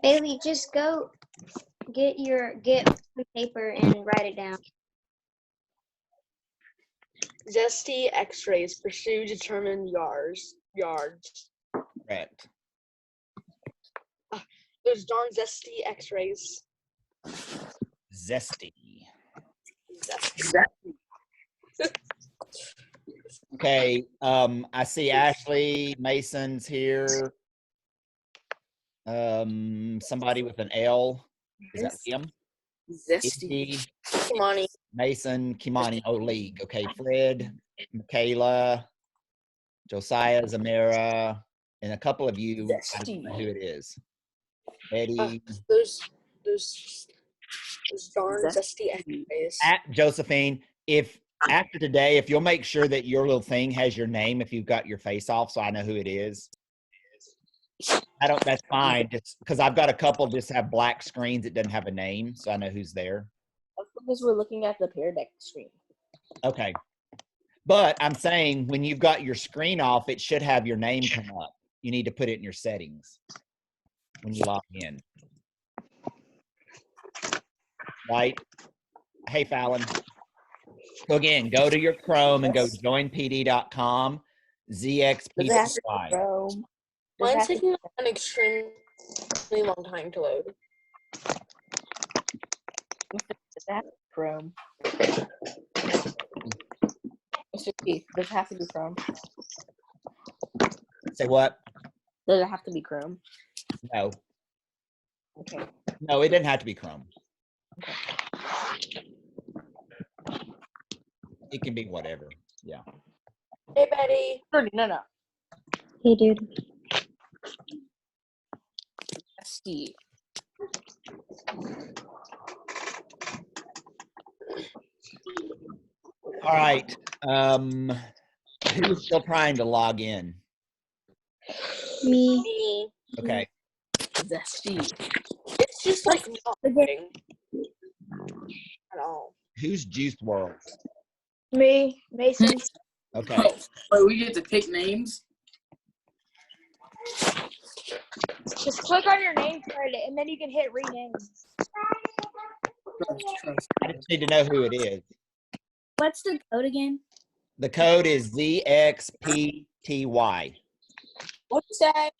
Bailey, just go get some paper and write it down. Zesty X-rays pursue determined yards. Correct. Those darn zesty X-rays. Zesty. Zesty. Okay. I see Ashley Mason's here. Somebody with an L. Is that him? Zesty. Kimani. Mason, Kimani, League. Okay, Fred, Michaela, Josiah, Zamira, and a couple of you. I don't know who it is. Eddie. Those darn zesty X-rays. At Josephine, if after today, if you'll make sure that your little thing has your name, if you've got your face off, so I know who it is. That's fine. Just because I've got a couple just have black screens, it doesn't have a name, so I know who's there. Because we're looking at the Pear Deck screen. Okay. But I'm saying when you've got your screen off, it should have your name come up. You need to put it in your settings when you log in. Right? Hey, Fallon. So again, go to your Chrome and go joinpd.com, ZXPTY. Mine's taking an extremely long time to load. Does that Chrome? Mr. Keith, does it have to be Chrome? Say what? Does it have to be Chrome? No. Okay. No, it didn't have to be Chrome. Okay. It can be whatever. Yeah. Hey, Betty. No. Hey, dude. Steve. All right. Who's still trying to log in? Me. Okay. Zesty. It's just like not working at all. Who's Juiced World? Me. Mason. Okay. Oh, we get to pick names? Just click on your name credit and then you can hit rename. I just need to know who it is. What's the code again? The code is ZXPTY. What'd you say?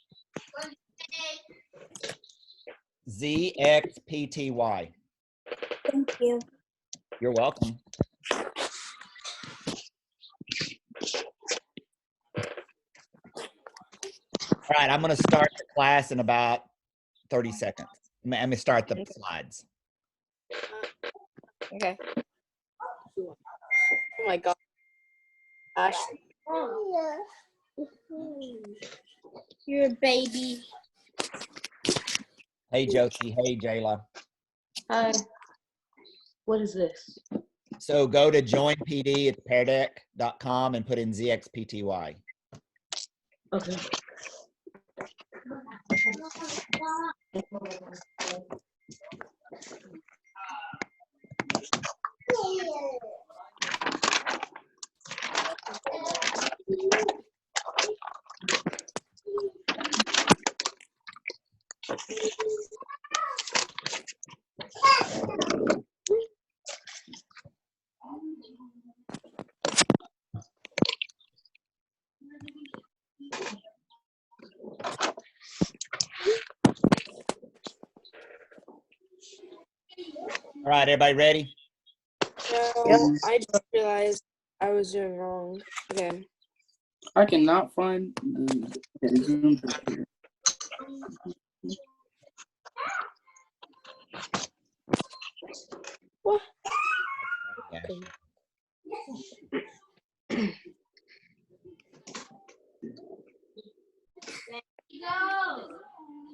ZXPTY. Thank you. You're welcome. All right, I'm going to start the class in about 30 seconds. I'm going to start the slides. Okay. Oh my god. Ash. You're a baby. Hey, Josie. Hey, Jayla. Hi. What is this? So go to joinpd at peardeck.com and put in ZXPTY. Okay. All right, everybody ready? No, I just realized I was doing wrong. Okay. I cannot find the Zoom picture. What?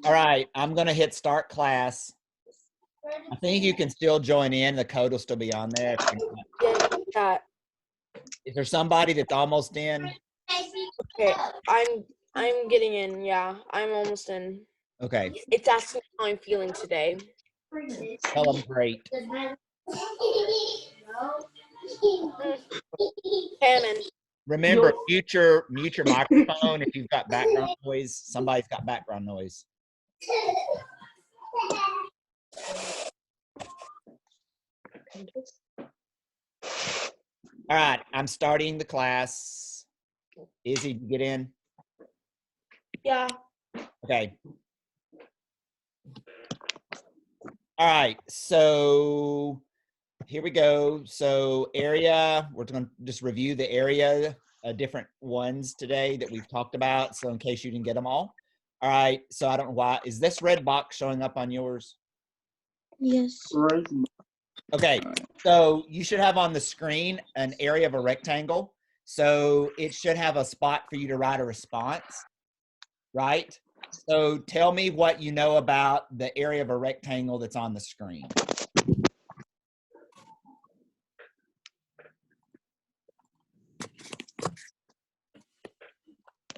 All right, I'm going to hit start class. I think you can still join in. The code will still be on there. Yeah. Is there somebody that's almost in? Okay, I'm getting in. Yeah, I'm almost in. Okay. It's asking how I'm feeling today. Tell them great. Hammond. Remember, mute your microphone if you've got background noise. Somebody's got background noise. All right, I'm starting the class. Izzy, did you get in? Yeah. Okay. All right, so here we go. So area, we're going to just review the area, different ones today that we've talked about. So in case you didn't get them all. All right, so I don't know why. Is this red box showing up on yours? Yes. Right. Okay, so you should have on the screen an area of a rectangle. So it should have a spot for you to write a response, right? So tell me what you know about the area of a rectangle that's on the screen.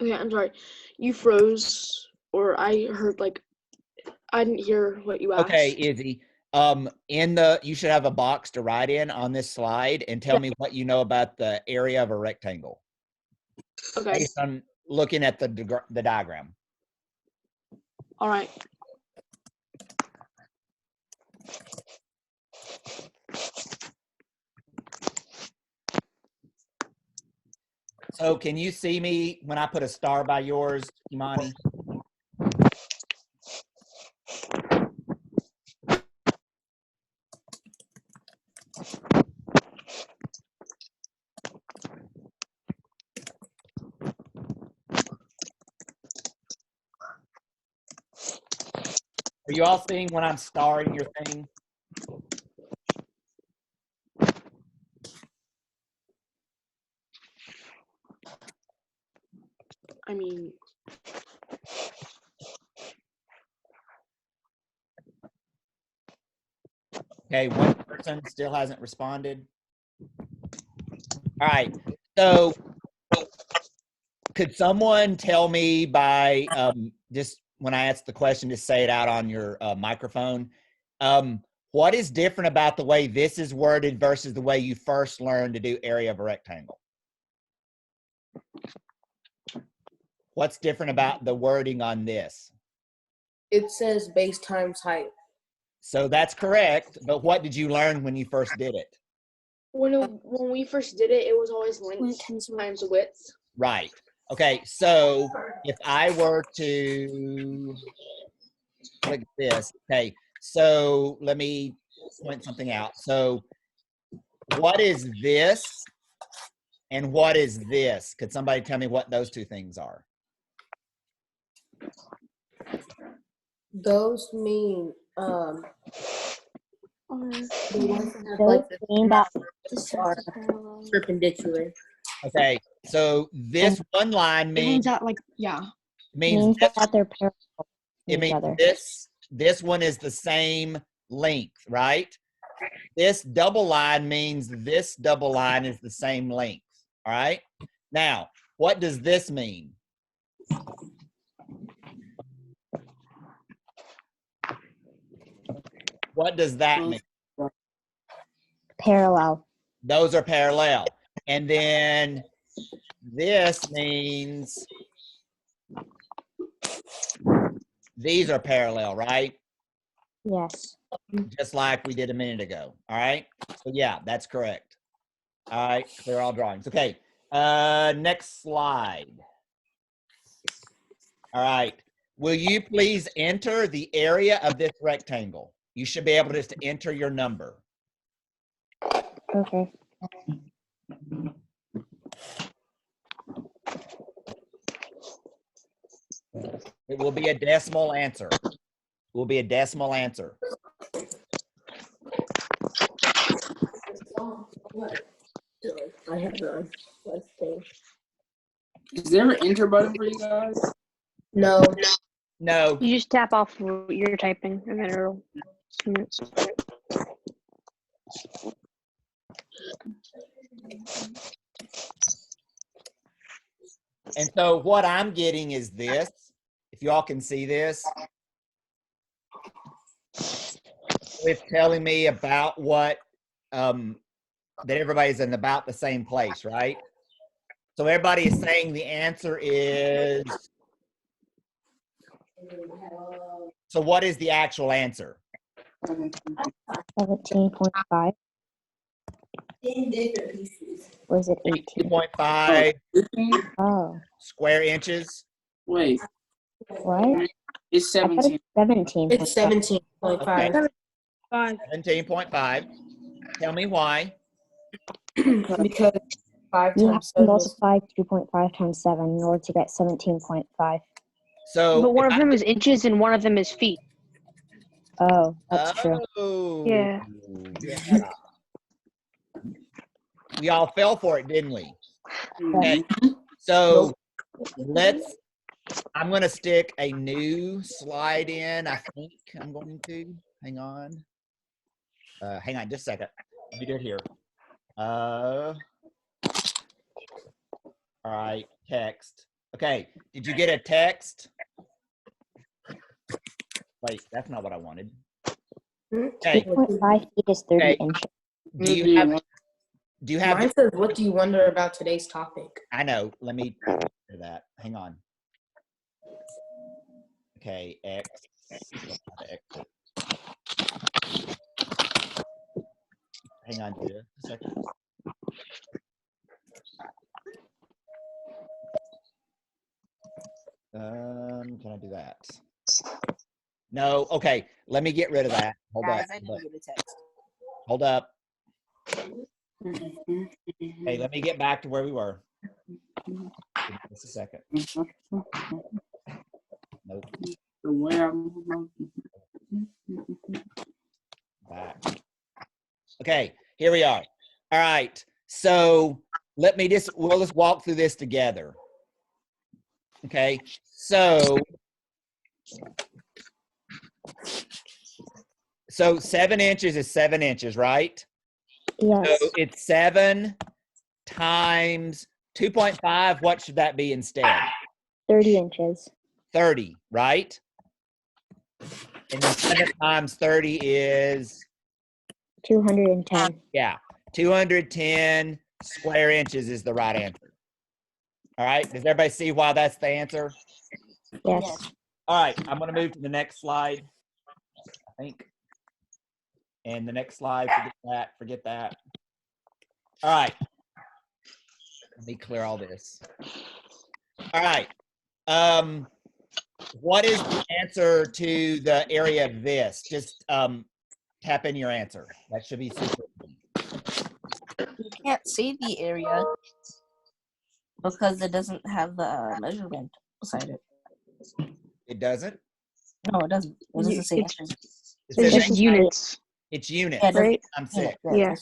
Okay, I'm sorry. You froze, or I heard like I didn't hear what you asked. Okay, Izzy. You should have a box to write in on this slide and tell me what you know about the area of a rectangle. Okay. Based on looking at the diagram. All right. So can you see me when I put a star by yours, Imani? Are you all seeing when I'm starring your thing? I mean, Okay, one person still hasn't responded. All right, so could someone tell me by just when I ask the question, just say it out on your microphone. What is different about the way this is worded versus the way you first learned to do area of a rectangle? What's different about the wording on this? It says base times height. So that's correct, but what did you learn when you first did it? when we first did it, it was always length times width. Right. Okay, so if I were to click this, okay, so let me point something out. So what is this and what is this? Could somebody tell me what those two things are? Those mean the ones that have like the are perpendicular. Okay, so this one line means that like means this, that they're parallel to it each means other. this one is the same length, right? This double line means this double line is the same length. All right. Now, what does this mean? What does that mean? Parallel. Those are parallel. And then this means these are parallel, right? Yes. Just like we did a minute ago. All right. So yeah, that's correct. All right. Clear all drawings. Okay. Next slide. All right. Will you please enter the area of this rectangle? You should be able just to enter your number. Okay. It will be a decimal answer. It will be a decimal answer. I have none. Let's see. Is there an enter button for you guys? No. No. you just tap off your typing and then it'll submit. And so what I'm getting is this. If y'all can see this, it's telling me about what that everybody's in about the same place, right? So everybody is saying the answer is So what is the actual answer? 17.5. In different pieces. Was it 18? 2.5 Oh, square inches. Wait, what? it's I thought 17. it's 17. It's 17.5. Okay. 5. 17.5. Tell me why. Because 5 You have times to 7 is multiply 2.5 times 7 in order to get 17.5. So But one if of them is inches and one of them is feet. Oh, that's true. Oh, Yeah. yeah. We all fell for it, didn't we? Okay. So I'm going to stick a new slide in. I think I'm going to. Hang on just a second. Let me do it here. All right, text. Okay, did you get a text? Wait, that's not what I wanted. Okay, 2.5 feet is 30 Okay. inches. do you have Mine says, what do you wonder about today's topic? I know. Let me do that. Hang on. Okay, X. Hang on just a second. Can I do that? No. Okay. Let me get rid of that. Hold Guys, up. I didn't get a text. Hold up. Hey, let me get back to where we were. Just a second. Nope. Back. Okay, here we are. All right. So we'll just walk through this together. Okay. So 7 inches is 7 inches, right? Yes, So it's 7 times 2.5. What should that be instead? 30 inches. 30, right? And then 7 times 30 is, 210. yeah, 210 square inches is the right answer. All right. Does everybody see why that's the answer? Yes. All right. I'm going to move to the next slide, I think. And the next slide, forget that. All right. Let me clear all this. All right. What is the answer to the area of this? Just tap in your answer. That should be super easy. You can't see the area because it doesn't have the measurement beside it. It doesn't? No, it doesn't. It doesn't say It's- inches. It It's says just units. it's units. Yeah, it doesn't- Right? I'm 6. Yeah.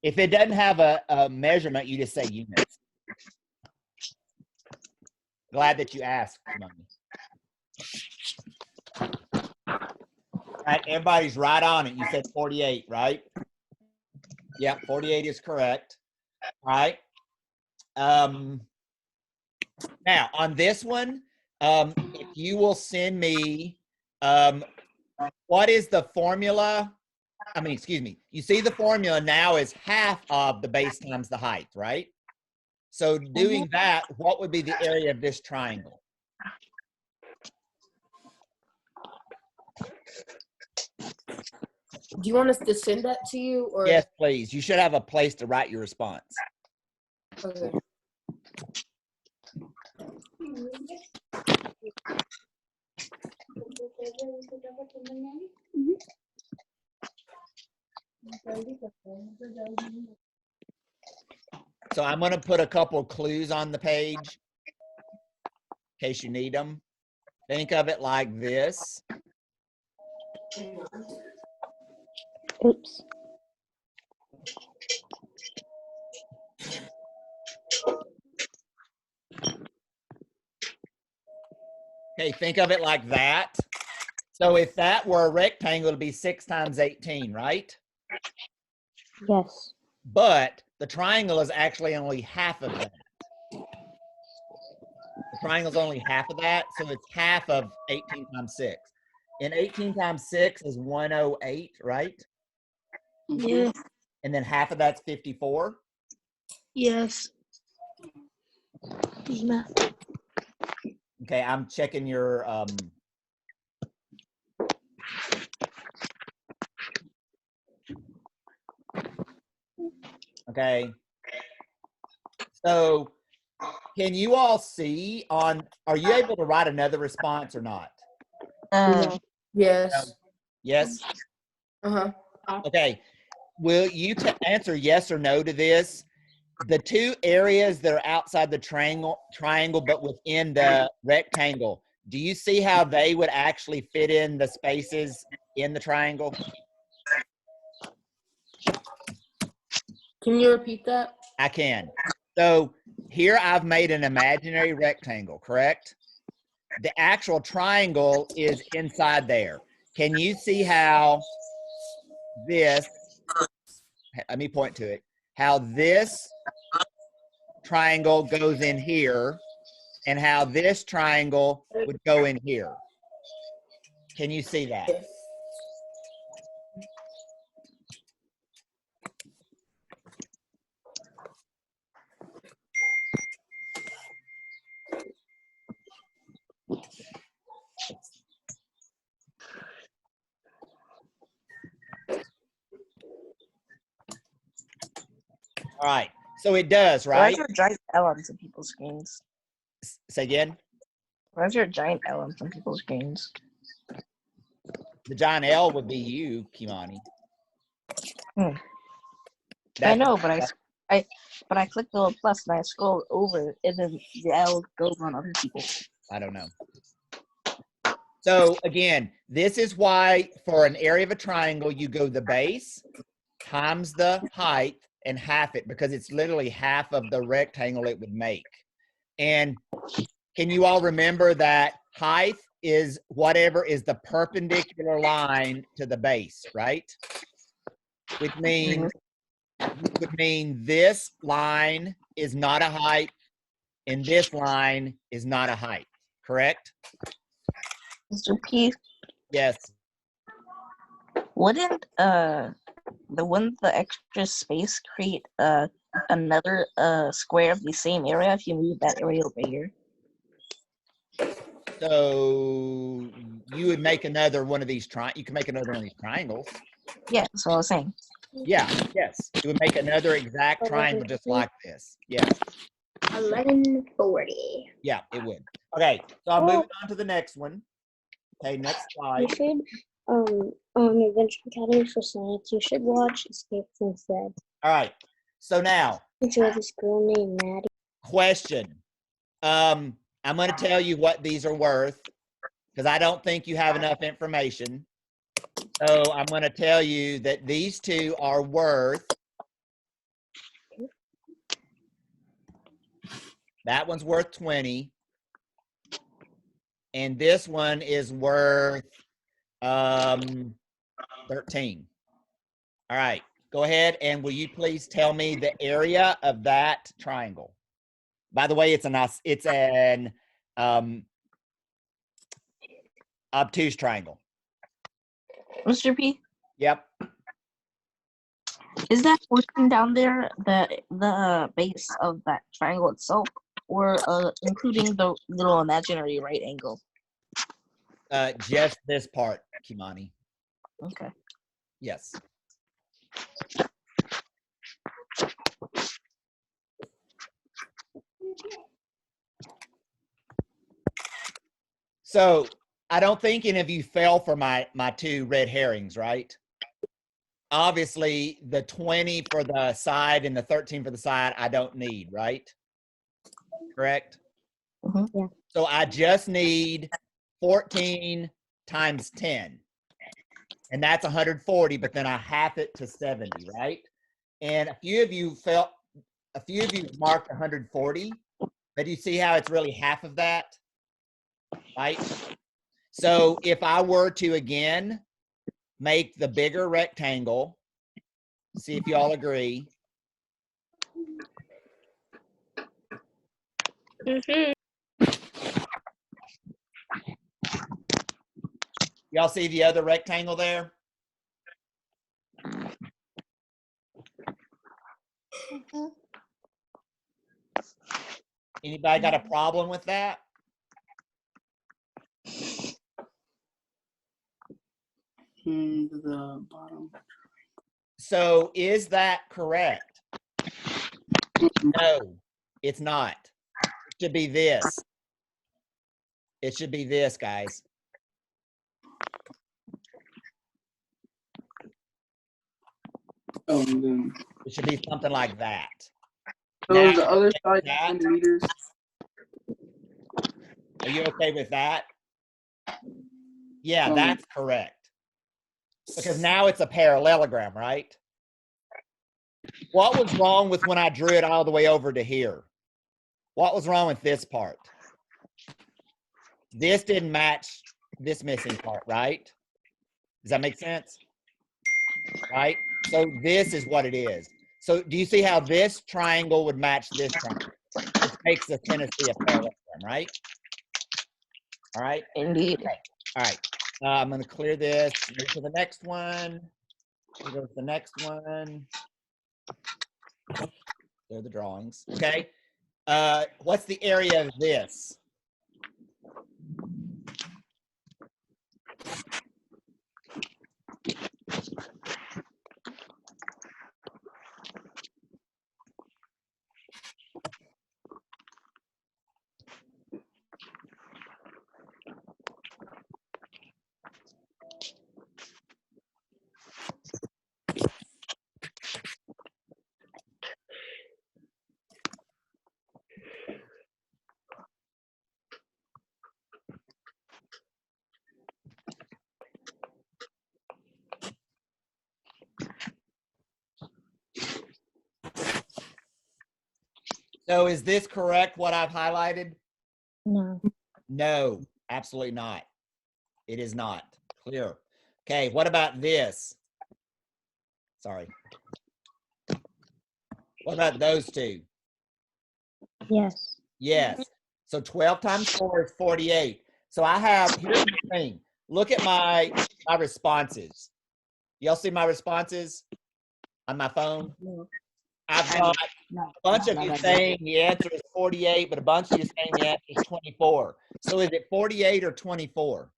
If it doesn't have a measurement, you just say units. Glad that you asked, Shimoni. All right, everybody's right on it. You said 48, right? Yep, 48 is correct. All right. Now, on this one, if you will send me, what is the formula? I mean, excuse me. You see the formula now is half of the base times the height, right? So doing that, what would be the area of this triangle? Do you want us to send that to you? Or Yes, please. You should have a place to write your response. Okay. So I'm going to put a couple clues on the page in case you need them. Think of it like this. Oops. Okay, think of it like that. So if that were a rectangle, it'd be 6 times 18, right? Yes. But the triangle is actually only half of that. The triangle's only half of that, so it's half of 18 times 6. And 18 times 6 is 108, right? Yeah. And then half of that's 54. Yes. Math. Okay, I'm checking your Okay. So can you all see on, are you able to write another response or not? Uh, Yes. Yes? Uh-huh. Okay. Will you answer yes or no to this? The two areas that are outside the triangle but within the rectangle, do you see how they would actually fit in the spaces in the triangle? Can you repeat that? I can. So here I've made an imaginary rectangle, correct? The actual triangle is inside there. Can you see how this, let me point to it, how this triangle goes in here and how this triangle would go in here? Can you see that? Yes. All right. So it does, why right? is there a giant L on some people's screens? Say again. Why is there a giant L on some people's screens? The giant L would be you, Kimani. I That's, know, but I click the little plus and I scroll over, and then the L goes on other people. I don't know. So again, this is why for an area of a triangle, you go the base times the height and half it, because it's literally half of the rectangle it would make. And can you all remember that height is whatever is the perpendicular line to the base, right? Which means this line is not a height and this line is not a height, correct? Mr. P, Yes. wouldn't the extra space create another square of the same area if you move that area over here? So you would make another one of these you can make another one of these triangles. Yeah, that's what I was saying. Yeah, yes. You would make another exact triangle just like this. Yes. 1140. Yeah, it would. Okay, so I'm moving on to the next one. Okay, next You slide. should, on Adventure Academy for Science, you should watch Escape from Fred. All right. So now, Enjoy this girl named Maddie. question. I'm going to tell you what these are worth because I don't think you have enough information. So I'm going to tell you that these two are worth. That one's worth 20. And this one is worth 13. All right. Go ahead and will you please tell me the area of that triangle? By the way, it's an obtuse triangle. Mr. P, Yep. is that portion down there the base of that triangle itself, or including the little imaginary right angle? Just this part, Kimani. Okay. Yes. So I don't think any of you fell for my two red herrings, right? Obviously, the 20 for the side and the 13 for the side, I don't need, right? Correct? Yeah. So I just need 14 times 10. And that's 140, but then I half it to 70, right? And a few of you marked 140, but you see how it's really half of that, right? So if I were to, again, make the bigger rectangle, see if you all agree. Y'all see the other rectangle there? Anybody got a problem with that? In the bottom. So is that correct? No, it's not. It should be this. It should be this, guys. Oh, and then It should be something like that. so Now, the other side that- 10 meters. Are you okay with that? Yeah, Um, that's correct. Because now it's a parallelogram, right? What was wrong with when I drew it all the way over to here? What was wrong with this part? This didn't match this missing part, right? Does that make sense? Right? So this is what it is. So do you see how this triangle would match this triangle? Which makes the Tennessee a parallelogram, right? All right. Indeed. Okay. All right. I'm going to clear this. Move to the next one. Here goes the next one. There are the drawings. Okay. What's the area of this? So is this correct, what I've highlighted? No. No, absolutely not. It is not. Clear. Okay, what about this? Sorry. What about those two? Yes. Yes. So 12 times 4 is 48. So I have, here's the thing. Look at my responses. Y'all see my responses on my phone? I've got a bunch of you saying the answer is 48, but a bunch of you saying the answer is 24. So is it 48 or 24?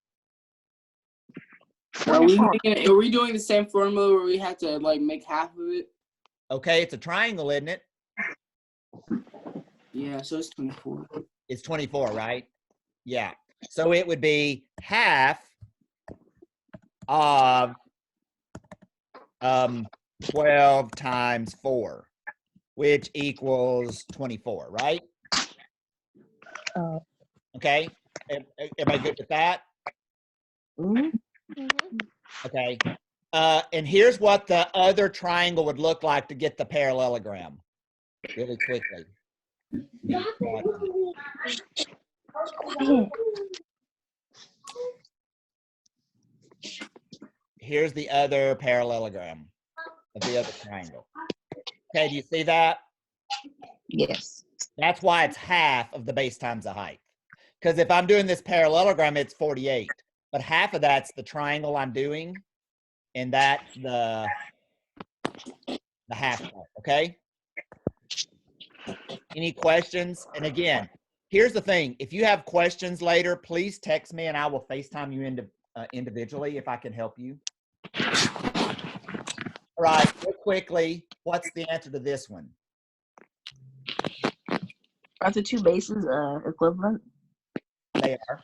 Are we doing the same formula where we have to like make half of it? Okay, it's a triangle, isn't it? Yeah, so it's 24. It's 24, right? Yeah. So it would be half of 12 times 4, which equals 24, right? Oh. Okay. Everybody good with that? Mhm. Okay. And here's what the other triangle would look like to get the parallelogram really quickly. Here's the other parallelogram of the other triangle. Okay, do you see that? Yes. That's why it's half of the base times the height. Because if I'm doing this parallelogram, it's 48. But half of that's the triangle I'm doing, and that's the half part, okay? Any questions? And again, here's the thing. If you have questions later, please text me and I will FaceTime you individually if I can help you. All right, real quickly, what's the answer to this one? Are the two bases equivalent? They are.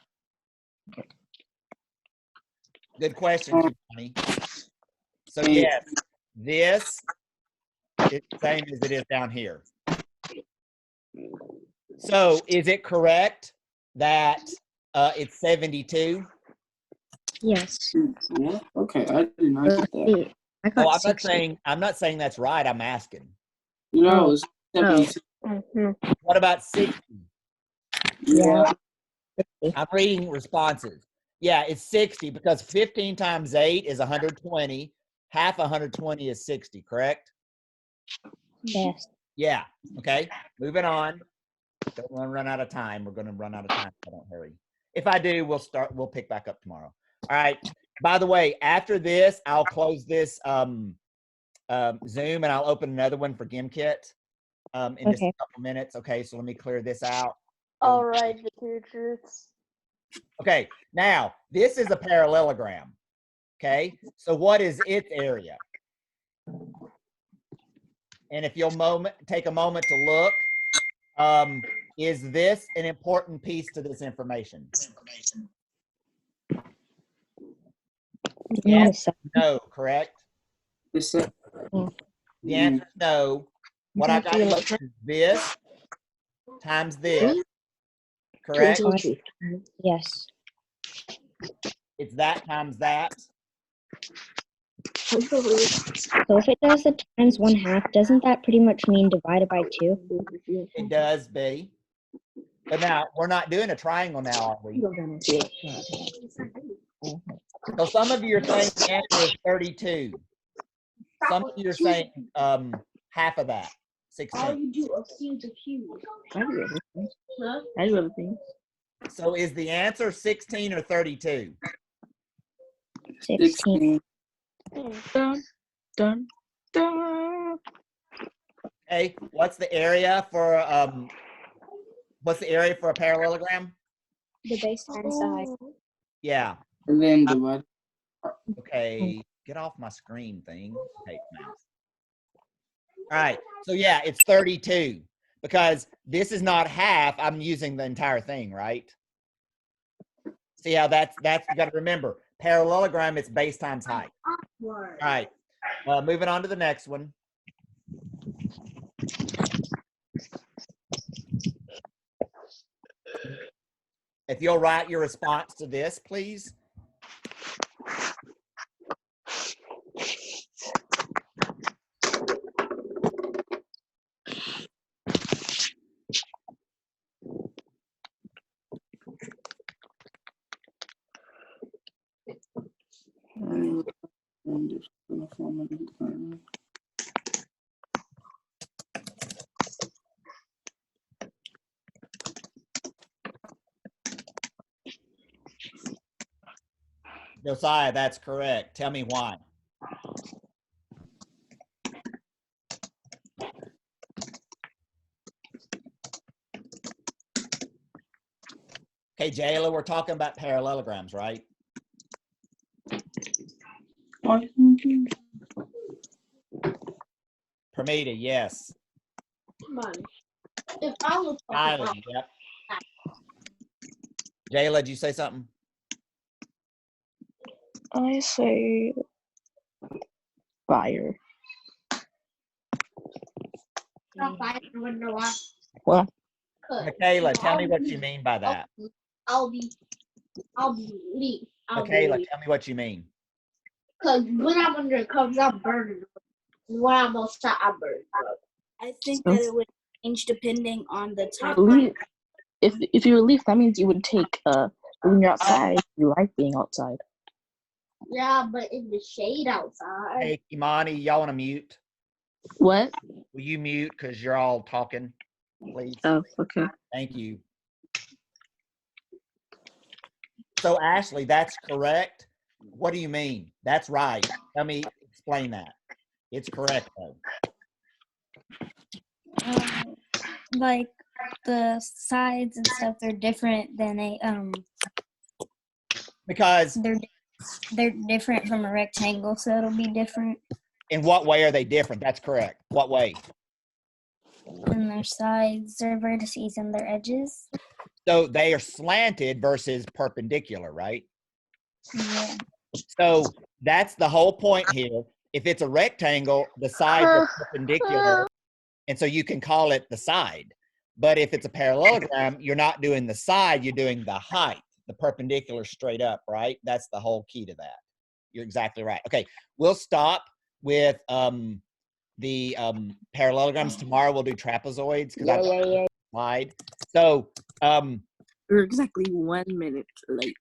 Good question, Giovanni. So yes, this is the same as it is down here. So is it correct that it's 72? Yes. Yeah. Okay, I did not get that. I got Oh, six. I'm not saying that's right. I'm asking. No, it's 72. What about 60? Yeah. I'm reading responses. Yeah, it's 60 because 15 times 8 is 120. Half 120 is 60, correct? Yes. Yeah. Okay. Moving on. Don't want to run out of time. We're going to run out of time. So don't hurry. If I do, we'll pick back up tomorrow. All right. By the way, after this, I'll close this Zoom and I'll open another one for GimKit in just a couple minutes. Okay. So let me clear this out. All right, the two truths. Okay. Now, this is a parallelogram. Okay. So what is its area? and if you'll take a moment to look, is this an important piece to this information? Yes, no, correct? This is The answer is no. What I got is this times this, correct? Yes. It's that times that. So if it does the times 1/2, doesn't that pretty much mean divided by 2? It does, Betty. But now, we're not doing a triangle now, are we? So some of you are saying the answer is 32. Some of you are saying half of that, 16. So is the answer 16 or 32? 16. Dun, dun, dun. Okay, what's the area for a parallelogram? The base times the height. Yeah. and then divide. Okay, get off my screen thing. Okay, mouse. All right, so yeah, it's 32 because this is not half. I'm using the entire thing, right? See how that's you got to remember. Parallelogram, it's base times height. All right, moving on to the next one. If you'll write your response to this, please. I'm just gonna form a new plan. Josiah, that's correct. Tell me why. Okay, Jayla, we're talking about parallelograms, right? Permita, yes. If I was Kylie, yep. Jayla, did you say something? I say fire. What? Michaela, tell me what you mean by that. I'll be leave. Michaela, tell me what you mean. Because when I'm under covers, I'm burning. When I'm outside, I burn. I think that it would change depending on the time. If you relief, that means you would take when you're outside, you like being outside. Yeah, but in the shade outside. Hey, Imani, y'all want to mute? What? Will you mute because you're all talking, please? Oh, okay. Thank you. So, Ashley, that's correct. What do you mean? That's right. Let me explain that. It's correct, though. Like the sides and stuff, they're different than Because they're different from a rectangle, so it'll be different. in what way are they different? That's correct. What way? And their sides, their vertices, and their edges. So they are slanted versus perpendicular, right? Yeah. So that's the whole point here. If it's a rectangle, the sides are perpendicular, and so you can call it the side. But if it's a parallelogram, you're not doing the side, you're doing the height, the perpendicular straight up, right? That's the whole key to that. You're exactly right. Okay, we'll stop with the parallelograms. Tomorrow we'll do trapezoids because I slide. So We're exactly 1 minute late.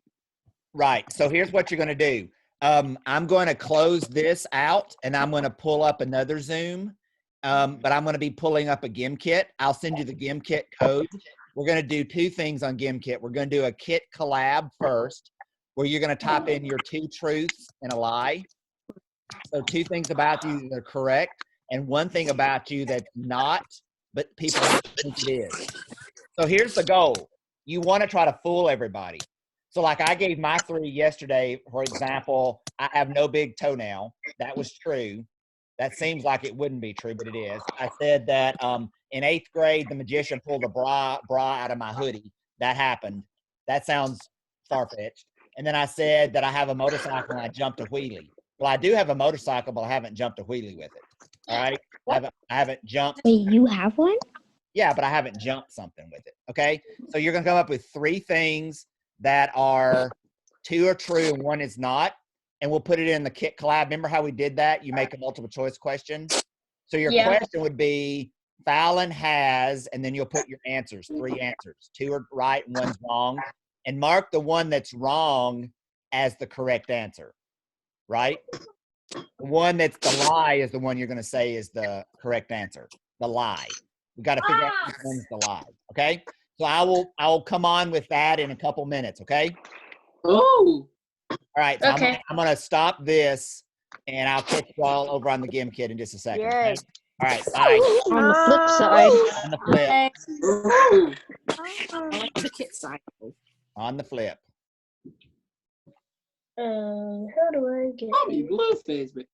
right. So here's what you're going to do. I'm going to close this out and I'm going to pull up another Zoom, but I'm going to be pulling up a GimKit. I'll send you the GimKit code. We're going to do two things on GimKit. We're going to do a kit collab first, where you're going to type in your 2 truths and a lie. So 2 things about you that are correct and 1 thing about you that's not, but people think it is. So here's the goal. You want to try to fool everybody. So like I gave my 3 yesterday, for example, I have no big toenail. That was true. That seems like it wouldn't be true, but it is. I said that in 8th grade, the magician pulled a bra out of my hoodie. That happened. That sounds far-fetched. And then I said that I have a motorcycle and I jumped a wheelie. Well, I do have a motorcycle, but I haven't jumped a wheelie with it. All right? I haven't jumped. Wait, you have one? Yeah, but I haven't jumped something with it. Okay? So you're going to come up with 3 things that are 2 are true and 1 is not. And we'll put it in the Kit collab. Remember how we did that? You make a multiple choice question. So your question would be Fallon has, and then you'll put your answers, 3 answers. 2 are right and 1's wrong. And mark the one that's wrong as the correct answer. Right? The one that's the lie is the one you're going to say is the correct answer. The lie. We got to figure out which one's the lie. Okay? So I will come on with that in a couple minutes. Okay? Oh. All right, so Okay. I'm gonna stop this, and I'll catch you all over on the Gim Kid in just a second. Okay? Yay. All right, bye. On the flip side, On the flip. Okay. Oh. I like the kit side. On the flip. How do I get? Bobby Blueface, but